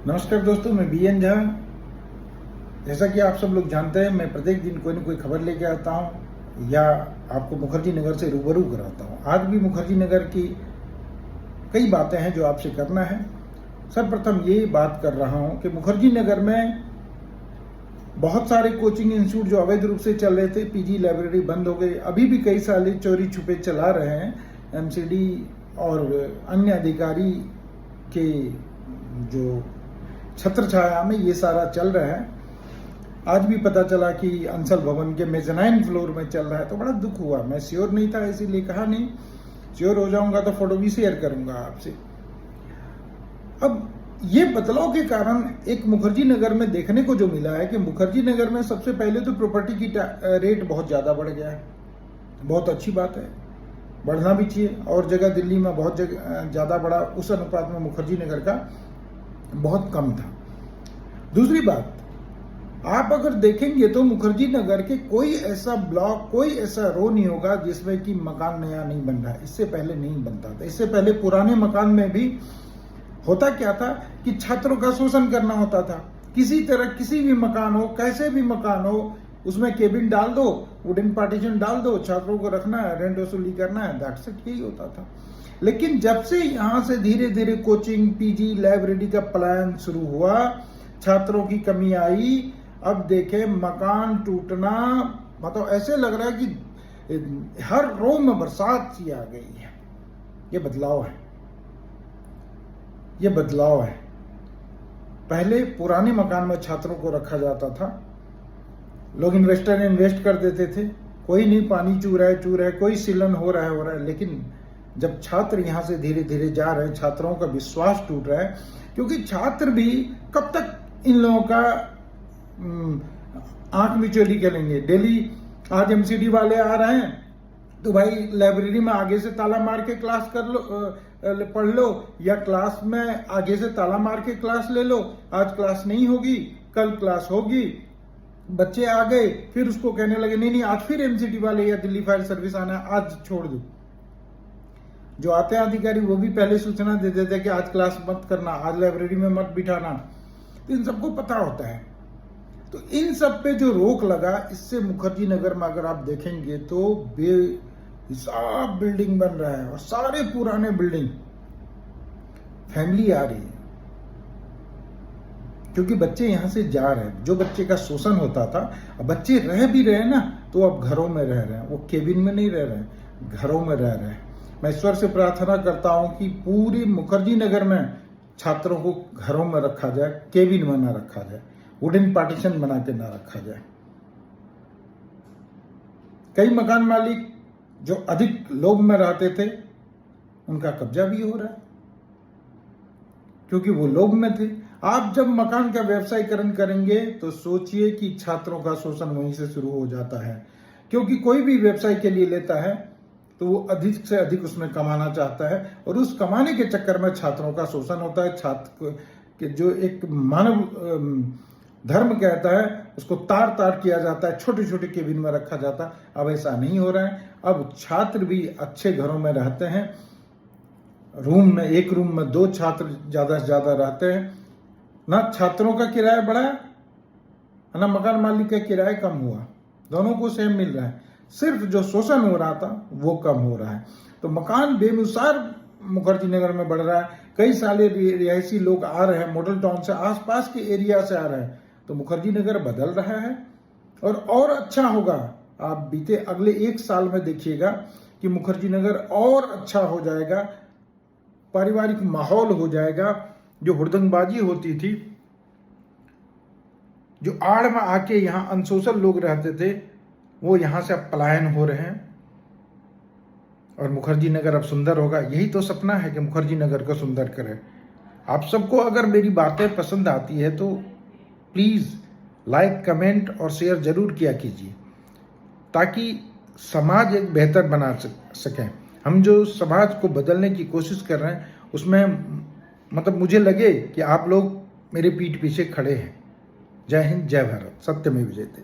नमस्कार दोस्तों, मैं बीएन झा। जैसा कि आप सब लोग जानते हैं, मैं प्रत्येक दिन कोई न कोई खबर लेके आता हूं या आपको मुखर्जी नगर से रूबरू कराता हूं। आज भी मुखर्जी नगर की कई बातें हैं जो आपसे करना है। सर्वप्रथम ये बात कर रहा हूं कि मुखर्जी नगर में बहुत सारे कोचिंग इंस्टीट्यूट जो अवैध रूप से चल रहे थे, पीजी लाइब्रेरी बंद हो गई। अभी भी कई सारे चोरी छुपे चला रहे हैं। एमसीडी और अन्य अधिकारी के जो छत्र छाया में ये सारा चल रहा है। आज भी पता चला कि अंसल भवन के मेजनाइन फ्लोर में चल रहा है, तो बड़ा दुख हुआ। मैं श्योर नहीं था, इसीलिए कहा नहीं। श्योर हो जाऊंगा तो फोटो भी शेयर करूंगा आपसे। अब ये बदलाव के कारण एक मुखर्जी नगर में देखने को जो मिला है कि मुखर्जी नगर में सबसे पहले तो प्रॉपर्टी की रेट बहुत ज्यादा बढ़ गया है। बहुत अच्छी बात है, बढ़ना भी चाहिए। और जगह दिल्ली में बहुत जगह ज्यादा बढ़ा, उस अनुपात में मुखर्जी नगर का बहुत कम था। दूसरी बात, आप अगर देखेंगे तो मुखर्जी नगर के कोई ऐसा ब्लॉक, कोई ऐसा रो नहीं होगा जिसमें कि मकान नया नहीं बन रहा है। इससे पहले नहीं बनता था। इससे पहले पुराने मकान में भी होता क्या था कि छात्रों का शोषण करना होता था। किसी तरह किसी भी मकान हो, कैसे भी मकान हो, उसमें केबिन डाल दो, वुडन पार्टीशन डाल दो, छात्रों को रखना है, रेंट वसूली करना है, दैट्स इट, यही होता था। लेकिन जब से यहां से धीरे धीरे कोचिंग, पीजी, लाइब्रेरी का प्लान शुरू हुआ, छात्रों की कमी आई। अब देखे मकान टूटना, मतलब ऐसे लग रहा है कि हर रो में बरसात सी आ गई है। ये बदलाव है, ये बदलाव है। पहले पुराने मकान में छात्रों को रखा जाता था, लोग इन्वेस्टर इन्वेस्ट कर देते थे, कोई नहीं, पानी चू रहा है, कोई सीलन हो रहा है। लेकिन जब छात्र यहां से धीरे धीरे जा रहे हैं, छात्रों का विश्वास टूट रहा है, क्योंकि छात्र भी कब तक इन लोगों का आंख मिचौली करेंगे। डेली आज एमसीडी वाले आ रहे हैं तो भाई लाइब्रेरी में आगे से ताला मार के क्लास कर लो, पढ़ लो, या क्लास में आगे से ताला मार के क्लास ले लो। आज क्लास नहीं होगी, कल क्लास होगी। बच्चे आ गए, फिर उसको कहने लगे नहीं आज फिर एमसीडी वाले या दिल्ली फायर सर्विस आना है, आज छोड़ दो। जो आते हैं अधिकारी वो भी पहले सूचना दे देते हैं कि आज क्लास मत करना, आज लाइब्रेरी में मत बिठाना। तो इन सबको पता होता है। तो इन सब पे जो रोक लगा, इससे मुखर्जी नगर में अगर आप देखेंगे तो बेहिसाब बिल्डिंग बन रहा है, और सारे पुराने बिल्डिंग फैमिली आ रही है, क्योंकि बच्चे यहां से जा रहे हैं। जो बच्चे का शोषण होता था, अब बच्चे रह भी रहे ना, तो अब घरों में रह रहे हैं। वो केबिन में नहीं रह रहे हैं, घरों में रह रहे हैं। मैं ईश्वर से प्रार्थना करता हूं कि पूरी मुखर्जी नगर में छात्रों को घरों में रखा जाए, केबिन में ना रखा जाए, वुडन पार्टीशन बना के ना रखा जाए। कई मकान मालिक जो अधिक लोभ में रहते थे, उनका कब्जा भी हो रहा है, क्योंकि वो लोभ में थे। आप जब मकान का व्यवसायीकरण करेंगे तो सोचिए कि छात्रों का शोषण वहीं से शुरू हो जाता है, क्योंकि कोई भी व्यवसाय के लिए लेता है तो वो अधिक से अधिक उसमें कमाना चाहता है, और उस कमाने के चक्कर में छात्रों का शोषण होता है। छात्र के जो एक मानव धर्म कहता है, उसको तार तार किया जाता है, छोटे छोटे केबिन में रखा जाता है। अब ऐसा नहीं हो रहा है। अब छात्र भी अच्छे घरों में रहते हैं। रूम में, एक रूम में 2 छात्र ज्यादा से ज्यादा रहते हैं। ना छात्रों का किराया बढ़ा, ना मकान मालिक का किराया कम हुआ, दोनों को सेम मिल रहा है। सिर्फ जो शोषण हो रहा था वो कम हो रहा है। तो मकान बेमिसाल मुखर्जी नगर में बढ़ रहा है। कई सारे रिहायशी लोग आ रहे हैं, मॉडल टाउन से, आसपास के एरिया से आ रहे हैं। तो मुखर्जी नगर बदल रहा है, और अच्छा होगा। आप बीते अगले 1 साल में देखिएगा कि मुखर्जी नगर और अच्छा हो जाएगा, पारिवारिक माहौल हो जाएगा। जो हुड़दंगबाजी होती थी, जो आड़ में आके यहाँ अनसोशल लोग रहते थे, वो यहां से अब पलायन हो रहे हैं, और मुखर्जी नगर अब सुंदर होगा। यही तो सपना है कि मुखर्जी नगर को सुंदर करे। आप सबको अगर मेरी बातें पसंद आती है तो प्लीज लाइक, कमेंट और शेयर जरूर किया कीजिए, ताकि समाज एक बेहतर बना सकें। हम जो समाज को बदलने की कोशिश कर रहे हैं, उसमें मतलब मुझे लगे कि आप लोग मेरे पीठ पीछे खड़े हैं। जय हिंद, जय भारत, सत्यमेव जयते।